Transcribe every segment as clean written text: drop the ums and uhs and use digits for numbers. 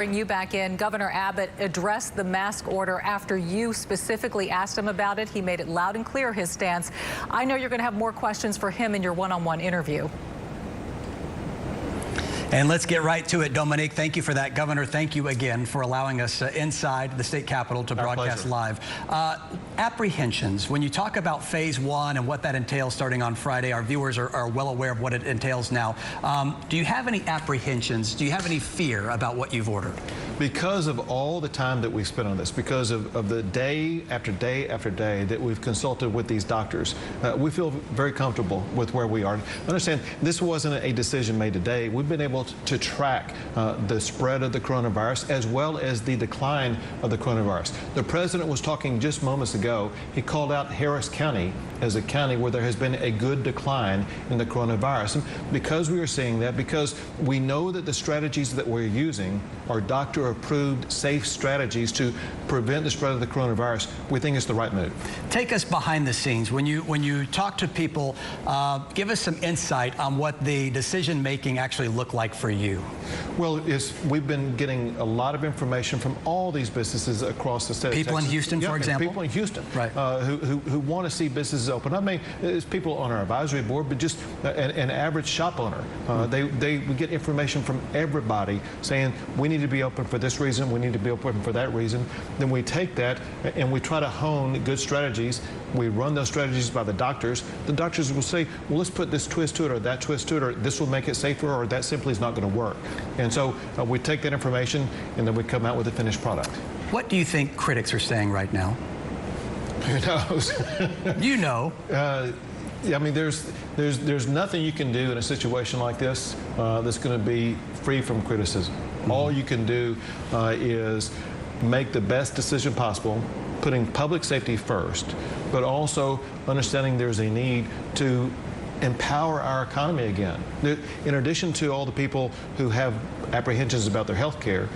Bring you back in. Governor Abbott addressed the mask order after you specifically asked him about it. He made it loud and clear his stance. I know you're going to have more questions for him in your one-on-one interview. And let's get right to it, Dominique. Thank you for that. Governor, thank you again for allowing us inside the state capitol to broadcast live. Apprehensions, when you talk about phase one and what that entails starting on Friday, our viewers are well aware of what it entails now. Do you have any apprehensions? Do you have any fear about what you've ordered? Because of all the time that we've spent on this, because of the day after day after day that we've consulted with these doctors, we feel very comfortable with where we are. Understand, this wasn't a decision made today. We've been able to track the spread of the coronavirus as well as the decline of the coronavirus. The president was talking just moments ago. He called out Harris County as a county where there has been a good decline in the coronavirus. And because we are seeing that, because we know that the strategies that we're using are doctor-approved, safe strategies to prevent the spread of the coronavirus, we think it's the right move. Take us behind the scenes. When you talk to people, give us some insight on what the decision-making actually looked like for you. Well, we've been getting a lot of information from all these businesses across the state of Texas. People in Houston, for example? People in Houston, right. who want to see businesses open. I mean, it's people on our advisory board, but just an average shop owner. We get information from everybody saying we need to be open for this reason, we need to be open for that reason. Then we take that and we try to hone good strategies. We run those strategies by the doctors. The doctors will say, well, let's put this twist to it or that twist to it, or this will make it safer, or that simply is not going to work. And so we take that information and then we come out with a finished product. What do you think critics are saying right now? Who knows? You know. I mean, there's nothing you can do in a situation like this that's going to be free from criticism. Mm-hmm. All you can do is make the best decision possible, putting public safety first, but also understanding there's a need to empower our economy again. In addition to all the people who have apprehensions about their health care,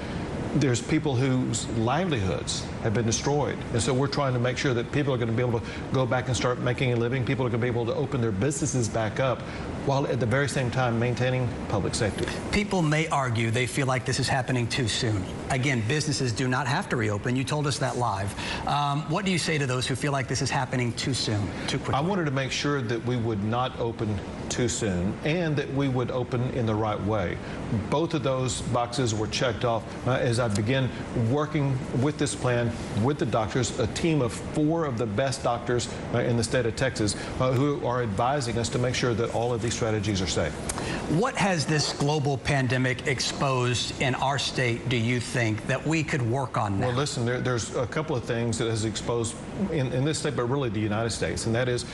there's people whose livelihoods have been destroyed. And so we're trying to make sure that people are going to be able to go back and start making a living. People are going to be able to open their businesses back up while at the very same time maintaining public safety. People may argue they feel like this is happening too soon. Again, businesses do not have to reopen. You told us that live. What do you say to those who feel like this is happening too soon, too quickly? I wanted to make sure that we would not open too soon and that we would open in the right way. Both of those boxes were checked off as I began working with this plan with the doctors, a team of 4 of the best doctors in the state of Texas who are advising us to make sure that all of these strategies are safe. What has this global pandemic exposed in our state, do you think, that we could work on now? Well, listen, there's a couple of things that has exposed in this state, but really the United States, and that is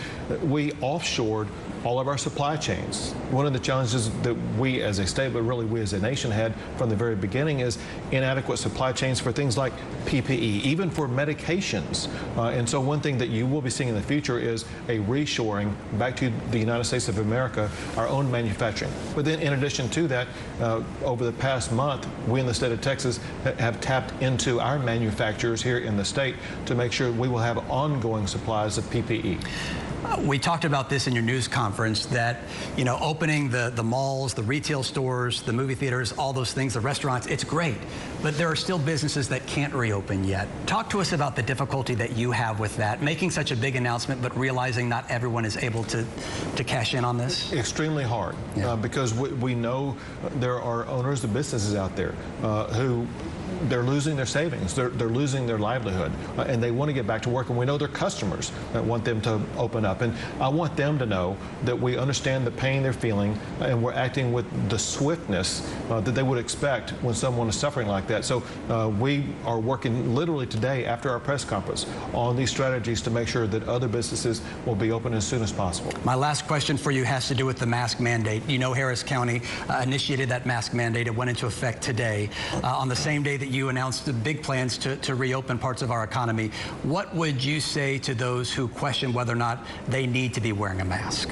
we offshored all of our supply chains. One of the challenges that we as a state, but really we as a nation had from the very beginning is inadequate supply chains for things like PPE, even for medications. And so one thing that you will be seeing in the future is a reshoring back to the United States of America, our own manufacturing. But then in addition to that, over the past month, we in the state of Texas have tapped into our manufacturers here in the state to make sure we will have ongoing supplies of PPE. We talked about this in your news conference that, you know, opening the malls, the retail stores, the movie theaters, all those things, the restaurants, it's great. But there are still businesses that can't reopen yet. Talk to us about the difficulty that you have with that, making such a big announcement, but realizing not everyone is able to cash in on this. Extremely hard, yeah. Because we know there are owners of businesses out there who they're losing their savings, they're losing their livelihood, and they want to get back to work. And we know their customers that want them to open up. And I want them to know that we understand the pain they're feeling, and we're acting with the swiftness that they would expect when someone is suffering like that. So we are working literally today after our press conference on these strategies to make sure that other businesses will be open as soon as possible. My last question for you has to do with the mask mandate. You know, Harris County initiated that mask mandate. It went into effect today. On the same day that you announced the big plans to reopen parts of our economy, what would you say to those who question whether or not they need to be wearing a mask?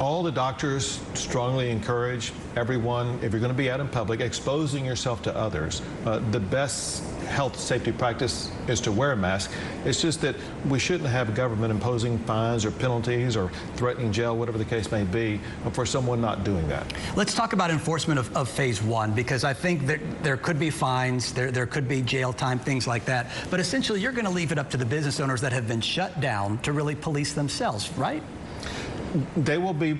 All the doctors strongly encourage everyone, if you're going to be out in public, exposing yourself to others. The best health safety practice is to wear a mask. It's just that we shouldn't have government imposing fines or penalties or threatening jail, whatever the case may be, for someone not doing that. Let's talk about enforcement of phase one, because I think that there could be fines, there could be jail time, things like that. But essentially, you're going to leave it up to the business owners that have been shut down to really police themselves, right? They will be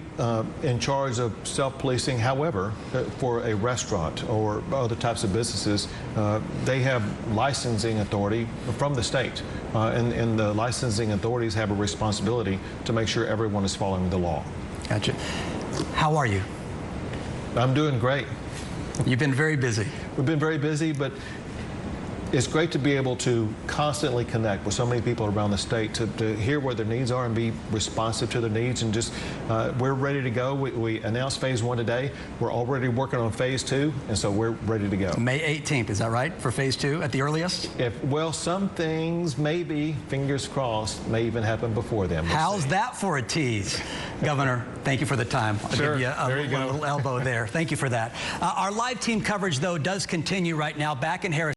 in charge of self-policing. However, for a restaurant or other types of businesses, they have licensing authority from the state. And the licensing authorities have a responsibility to make sure everyone is following the law. Gotcha. How are you? I'm doing great. You've been very busy. We've been very busy, but it's great to be able to constantly connect with so many people around the state to hear what their needs are and be responsive to their needs. And just, we're ready to go. We announced phase one today. We're already working on phase two, and so we're ready to go. May 18th, is that right, for phase two at the earliest? Well, some things maybe, fingers crossed, may even happen before then. How's that for a tease? Governor, thank you for the time. I'll Sure. give you a There you go. little elbow there. Thank you for that. Our live team coverage, though, does continue right now back in Harris.